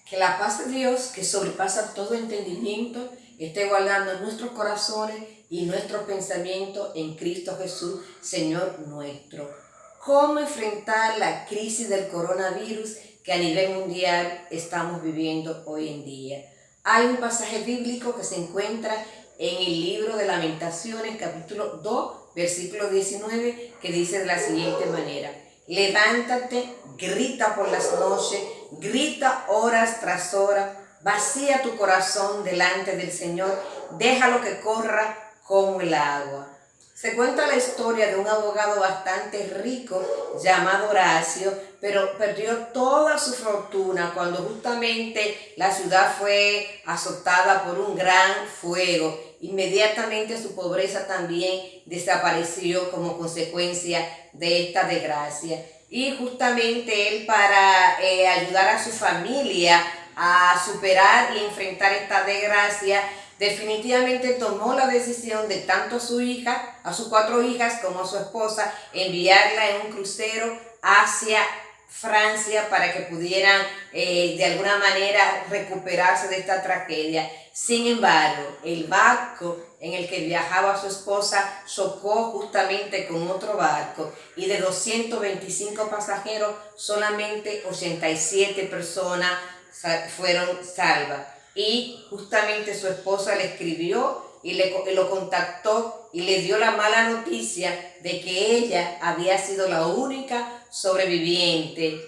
Que la paz de Dios, que sobrepasa todo entendimiento, esté guardando nuestros corazones y nuestros pensamientos en Cristo Jesús, Señor nuestro. ¿Cómo enfrentar la crisis del coronavirus que a nivel mundial estamos viviendo hoy en día? Hay un pasaje bíblico que se encuentra en el libro de Lamentaciones, capítulo 2, versículo 19, que dice de la siguiente manera: levántate, grita por las noches, grita horas tras horas, vacía tu corazón delante del Señor, déjalo que corra como el agua. Se cuenta la historia de un abogado bastante rico llamado Horacio, pero perdió toda su fortuna cuando justamente la ciudad fue azotada por un gran fuego. Inmediatamente su pobreza también desapareció como consecuencia de esta desgracia. Y justamente él, para ayudar a su familia a superar y enfrentar esta desgracia, definitivamente tomó la decisión de tanto a su hija, a sus 4 hijas, como a su esposa, enviarla en un crucero hacia Francia para que pudieran de alguna manera recuperarse de esta tragedia. Sin embargo, el barco en el que viajaba su esposa chocó justamente con otro barco y de 225 pasajeros, solamente 87 personas fueron salvas. Y justamente su esposa le escribió y lo contactó y le dio la mala noticia de que ella había sido la única sobreviviente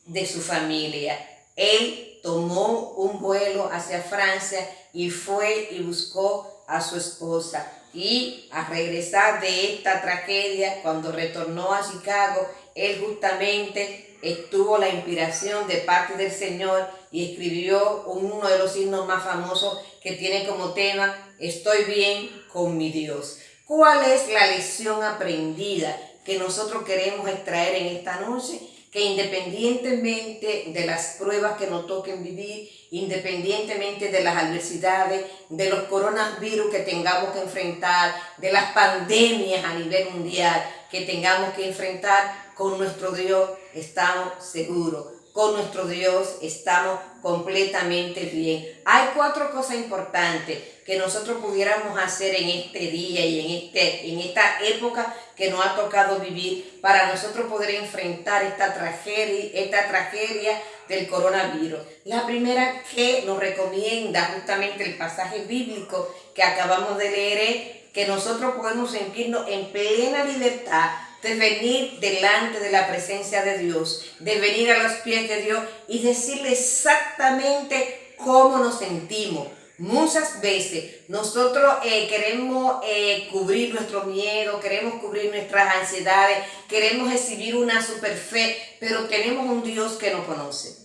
de su familia. Él tomó un vuelo hacia Francia y fue y buscó a su esposa. Y al regresar de esta tragedia, cuando retornó a Chicago, él justamente tuvo la inspiración de parte del Señor y escribió uno de los himnos más famosos que tiene como tema: estoy bien con mi Dios. ¿Cuál es la lección aprendida que nosotros queremos extraer en esta noche? Que independientemente de las pruebas que nos toquen vivir, independientemente de las adversidades, de los coronavirus que tengamos que enfrentar, de las pandemias a nivel mundial que tengamos que enfrentar, con nuestro Dios estamos seguros. Con nuestro Dios estamos completamente bien. Hay 4 cosas importantes que nosotros pudiéramos hacer en este día y en esta época que nos ha tocado vivir para nosotros poder enfrentar esta tragedia del coronavirus. La primera que nos recomienda justamente el pasaje bíblico que acabamos de leer es que nosotros podemos sentirnos en plena libertad de venir delante de la presencia de Dios, de venir a los pies de Dios y decirle exactamente cómo nos sentimos. Muchas veces nosotros queremos cubrir nuestro miedo, queremos cubrir nuestras ansiedades, queremos exhibir una super fe, pero tenemos un Dios que nos conoce.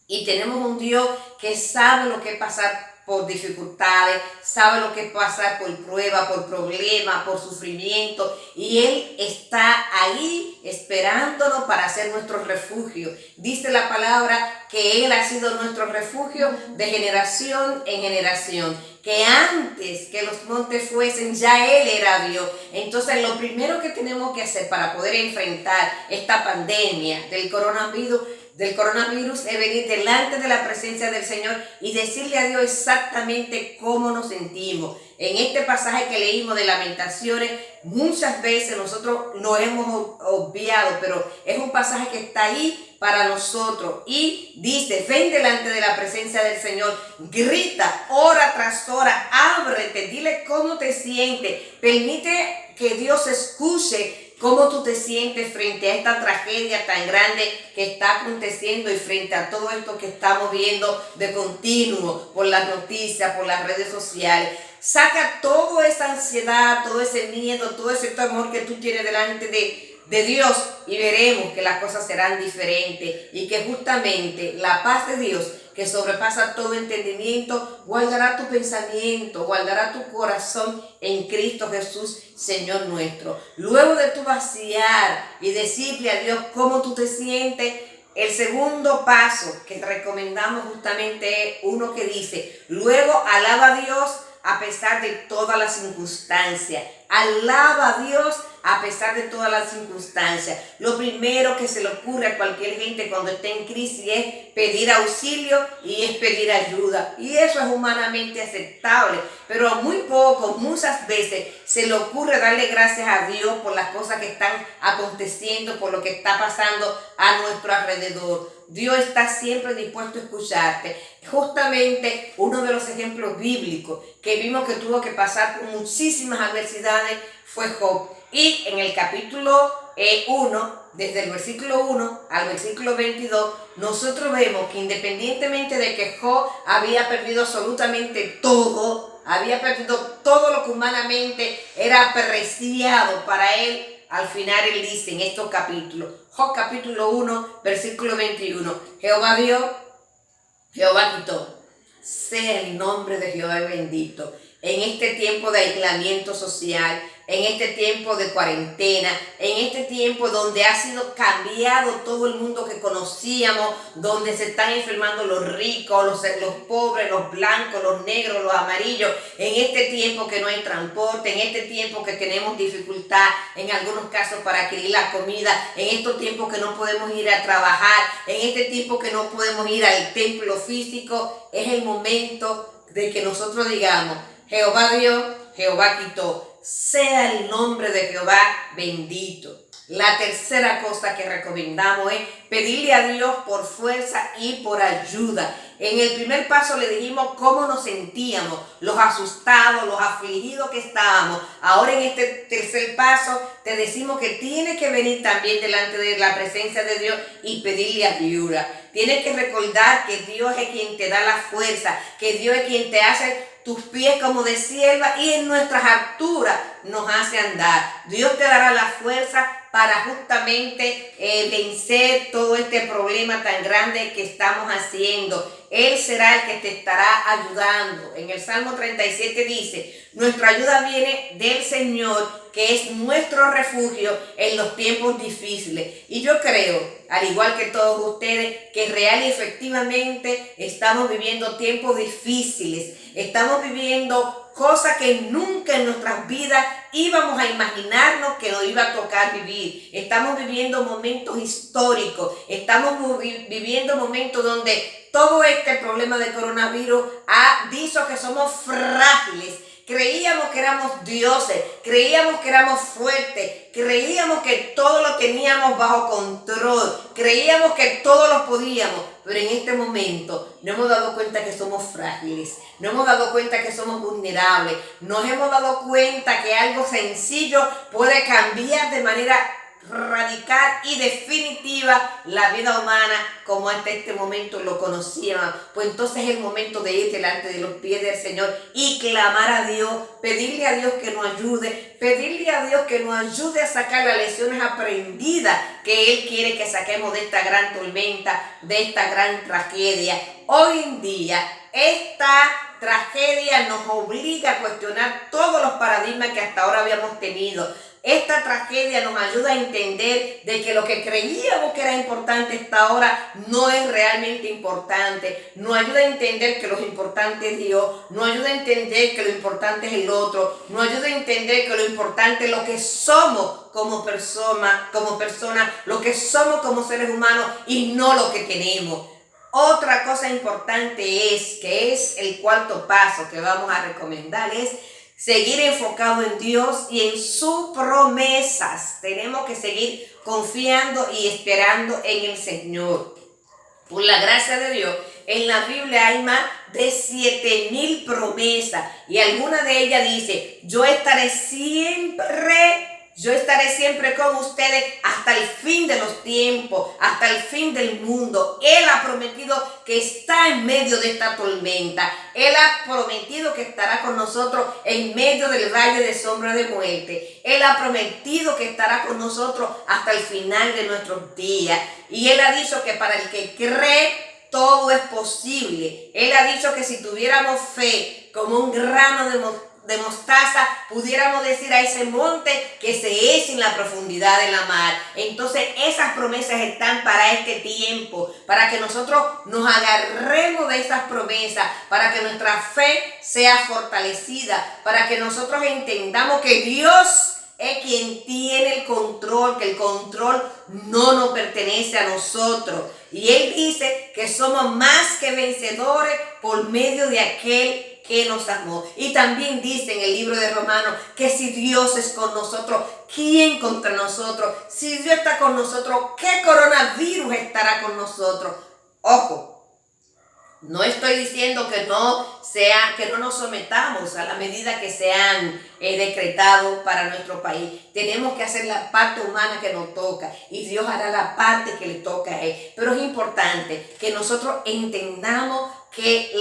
Y tenemos un Dios que sabe lo que es pasar por dificultades, sabe lo que es pasar por prueba, por problemas, por sufrimiento, y Él está ahí esperándonos para ser nuestro refugio. Dice la palabra que Él ha sido nuestro refugio de generación en generación, que antes que los montes fuesen, ya Él era Dios. Entonces lo primero que tenemos que hacer para poder enfrentar esta pandemia del coronavirus es venir delante de la presencia del Señor y decirle a Dios exactamente cómo nos sentimos. En este pasaje que leímos de Lamentaciones, muchas veces nosotros lo hemos obviado, pero es un pasaje que está ahí para nosotros y dice: ven delante de la presencia del Señor, grita hora tras hora, ábrete, dile cómo te sientes, permite que Dios escuche cómo tú te sientes frente a esta tragedia tan grande que está aconteciendo y frente a todo esto que estamos viendo de continuo por las noticias, por las redes sociales. Saca toda esa ansiedad, todo ese miedo, todo ese temor que tú tienes delante de Dios y veremos que las cosas serán diferentes y que justamente la paz de Dios, que sobrepasa todo entendimiento, guardará tu pensamiento, guardará tu corazón en Cristo Jesús, Señor nuestro. Luego de tu vaciar y decirle a Dios cómo tú te sientes, el segundo paso que te recomendamos justamente es uno que dice: luego alaba a Dios a pesar de todas las circunstancias. Alaba a Dios a pesar de todas las circunstancias. Lo primero que se le ocurre a cualquier gente cuando está en crisis es pedir auxilio y es pedir ayuda. Y eso es humanamente aceptable, pero a muchas veces se le ocurre darle gracias a Dios por las cosas que están aconteciendo, por lo que está pasando a nuestro alrededor. Dios está siempre dispuesto a escucharte. Justamente uno de los ejemplos bíblicos que vimos que tuvo que pasar por muchísimas adversidades fue Job. Y en el capítulo 1, desde el versículo 1 al versículo 22, nosotros vemos que independientemente de que Job había perdido absolutamente todo, había perdido todo lo que humanamente era apreciado para él, al final él dice en estos capítulos, Job capítulo 1, versículo 21, Jehová dio, Jehová quitó, sea el nombre de Jehová bendito. En este tiempo de aislamiento social, en este tiempo de cuarentena, en este tiempo donde ha sido cambiado todo el mundo que conocíamos, donde se están enfermando los ricos, los pobres, los blancos, los negros, los amarillos, en este tiempo que no hay transporte, en este tiempo que tenemos dificultad en algunos casos para adquirir la comida, en estos tiempos que no podemos ir a trabajar, en este tiempo que no podemos ir al templo físico, es el momento de que nosotros digamos, Jehová dio, Jehová quitó. Sea el nombre de Jehová bendito. La tercera cosa que recomendamos es pedirle a Dios por fuerza y por ayuda. En el primer paso le dijimos cómo nos sentíamos, los asustados, los afligidos que estábamos. Ahora en este tercer paso te decimos que tienes que venir también delante de la presencia de Dios y pedirle ayuda. Tienes que recordar que Dios es quien te da la fuerza, que Dios es quien te hace tus pies como de sierva y en nuestras alturas nos hace andar. Dios te dará la fuerza para justamente vencer todo este problema tan grande que estamos haciendo. Él será el que te estará ayudando. En el Salmo 37 dice, nuestra ayuda viene del Señor, que es nuestro refugio en los tiempos difíciles. Y yo creo, al igual que todos ustedes, que real y efectivamente estamos viviendo tiempos difíciles. Estamos viviendo cosas que nunca en nuestras vidas íbamos a imaginarnos que nos iba a tocar vivir. Estamos viviendo momentos históricos, estamos viviendo momentos donde todo este problema de coronavirus ha dicho que somos frágiles. Creíamos que éramos dioses, creíamos que éramos fuertes, creíamos que todo lo teníamos bajo control, creíamos que todo lo podíamos, pero en este momento nos hemos dado cuenta que somos frágiles, nos hemos dado cuenta que somos vulnerables, nos hemos dado cuenta que algo sencillo puede cambiar de manera radical y definitiva la vida humana como hasta este momento lo conocíamos. Pues entonces es el momento de ir delante de los pies del Señor y clamar a Dios, pedirle a Dios que nos ayude, pedirle a Dios que nos ayude a sacar las lecciones aprendidas que Él quiere que saquemos de esta gran tormenta, de esta gran tragedia. Hoy en día esta tragedia nos obliga a cuestionar todos los paradigmas que hasta ahora habíamos tenido. Esta tragedia nos ayuda a entender de que lo que creíamos que era importante hasta ahora no es realmente importante. Nos ayuda a entender que lo importante es Dios. Nos ayuda a entender que lo importante es el otro. Nos ayuda a entender que lo importante es lo que somos como persona, lo que somos como seres humanos y no lo que tenemos. Otra cosa importante es, que es el cuarto paso que vamos a recomendar, es seguir enfocado en Dios y en sus promesas. Tenemos que seguir confiando y esperando en el Señor. Por la gracia de Dios, en la Biblia hay más de 7,000 promesas y alguna de ellas dice, yo estaré siempre con ustedes hasta el fin de los tiempos, hasta el fin del mundo. Él ha prometido que está en medio de esta tormenta. Él ha prometido que estará con nosotros en medio del valle de sombra de muerte. Él ha prometido que estará con nosotros hasta el final de nuestros días. Y Él ha dicho que para el que cree, todo es posible. Él ha dicho que si tuviéramos fe como un grano de mostaza, pudiéramos decir a ese monte que se eche en la profundidad de la mar. Entonces esas promesas están para este tiempo, para que nosotros nos agarremos de esas promesas, para que nuestra fe sea fortalecida, para que nosotros entendamos que Dios es quien tiene el control, que el control no nos pertenece a nosotros. Y Él dice que somos más que vencedores por medio de aquel que nos amó. Y también dice en el libro de Romanos que si Dios es con nosotros, ¿quién contra nosotros? Si Dios está con nosotros, ¿qué coronavirus estará con nosotros? Ojo, no estoy diciendo que no nos sometamos a la medida que se han decretado para nuestro país. Tenemos que hacer la parte humana que nos toca y Dios hará la parte que le toca a Él. Pero es importante que nosotros entendamos que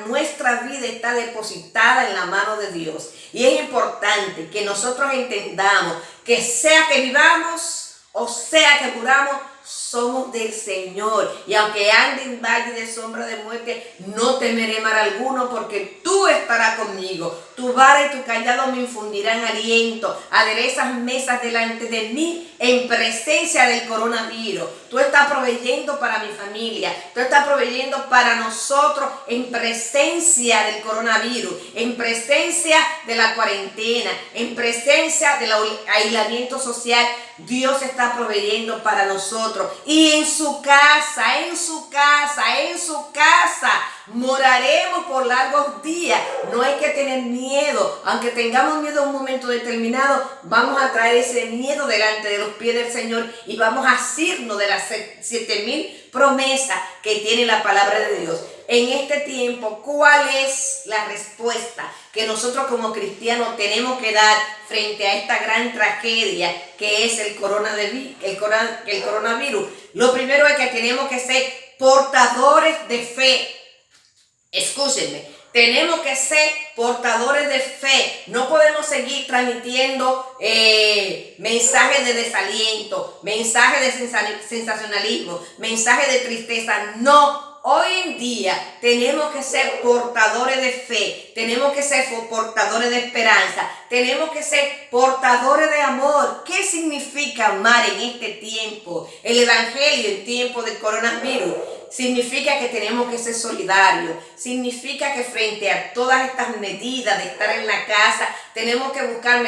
nuestra vida está depositada en la mano de Dios. Y es importante que nosotros entendamos que sea que vivamos o sea que muramos, somos del Señor. Y aunque ande en valle de sombra de muerte, no temeré mal alguno, porque tú estarás conmigo. Tu vara y tu callado me infundirán aliento. Aderezas mesas delante de mí en presencia del coronavirus. Tú estás proveyendo para mi familia. Tú estás proveyendo para nosotros en presencia del coronavirus, en presencia de la cuarentena, en presencia del aislamiento social. Dios está proveyendo para nosotros. Y en su casa moraremos por largos días. No hay que tener miedo. Aunque tengamos miedo en un momento determinado, vamos a traer ese miedo delante de los pies del Señor y vamos a asirnos de las 7,000 promesas que tiene la palabra de Dios. En este tiempo, ¿cuál es la respuesta que nosotros como cristianos tenemos que dar frente a esta gran tragedia que es el coronavirus? Lo primero es que tenemos que ser portadores de fe. Escúchenme, tenemos que ser portadores de fe. No podemos seguir transmitiendo mensajes de desaliento, mensajes de sensacionalismo, mensajes de tristeza. No. Hoy en día tenemos que ser portadores de fe, tenemos que ser portadores de esperanza, tenemos que ser portadores de amor. ¿Qué significa amar en este tiempo? El evangelio en tiempo del coronavirus significa que tenemos que ser solidarios, significa que frente a todas estas medidas de estar en la casa, tenemos que buscar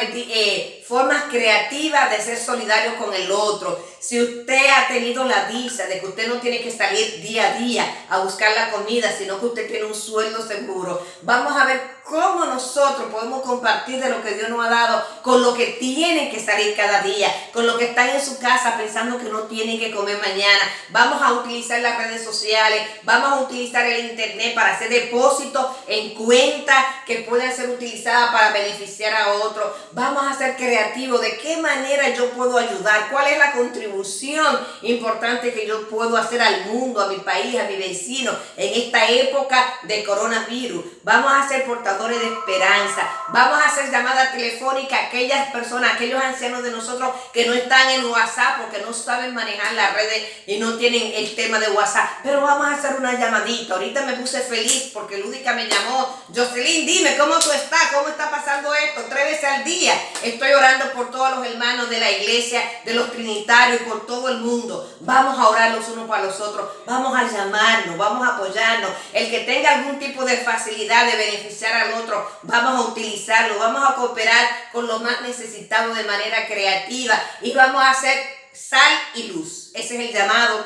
formas creativas de ser solidarios con el otro. Si usted ha tenido la dicha de que usted no tiene que salir día a día a buscar la comida, sino que usted tiene un sueldo seguro, vamos a ver cómo nosotros podemos compartir de lo que Dios nos ha dado con lo que tienen que salir cada día, con lo que están en su casa pensando que no tienen que comer mañana. Vamos a utilizar las redes sociales, vamos a utilizar el internet para hacer depósitos en cuentas que puedan ser utilizadas para beneficiar a otros. Vamos a ser creativos. ¿De qué manera yo puedo ayudar? ¿Cuál es la contribución importante que yo puedo hacer al mundo, a mi país, a mi vecino en esta época de coronavirus? Vamos a ser portadores de esperanza. Vamos a hacer llamadas telefónicas a aquellas personas, aquellos ancianos de nosotros que no están en WhatsApp porque no saben manejar las redes y no tienen el tema de WhatsApp. Pero vamos a hacer una llamadita. Ahorita me puse feliz porque Lúdica me llamó. Jocelyn, dime, ¿cómo tú estás? ¿Cómo está pasando esto? 3 veces al día estoy orando por todos los hermanos de la iglesia, de los trinitarios, por todo el mundo. Vamos a orar los unos para los otros. Vamos a llamarnos, vamos a apoyarnos. El que tenga algún tipo de facilidad de beneficiar al otro, vamos a utilizarlo. Vamos a cooperar con los más necesitados de manera creativa y vamos a hacer sal y luz. Ese es el llamado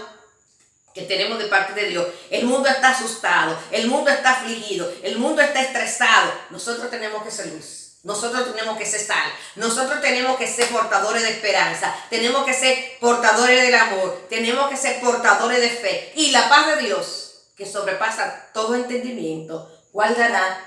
que tenemos de parte de Dios. El mundo está asustado, el mundo está afligido, el mundo está estresado. Nosotros tenemos que ser luz. Nosotros tenemos que ser sal, nosotros tenemos que ser portadores de esperanza, tenemos que ser portadores del amor, tenemos que ser portadores de fe. Y la paz de Dios, que sobrepasa todo entendimiento, guardará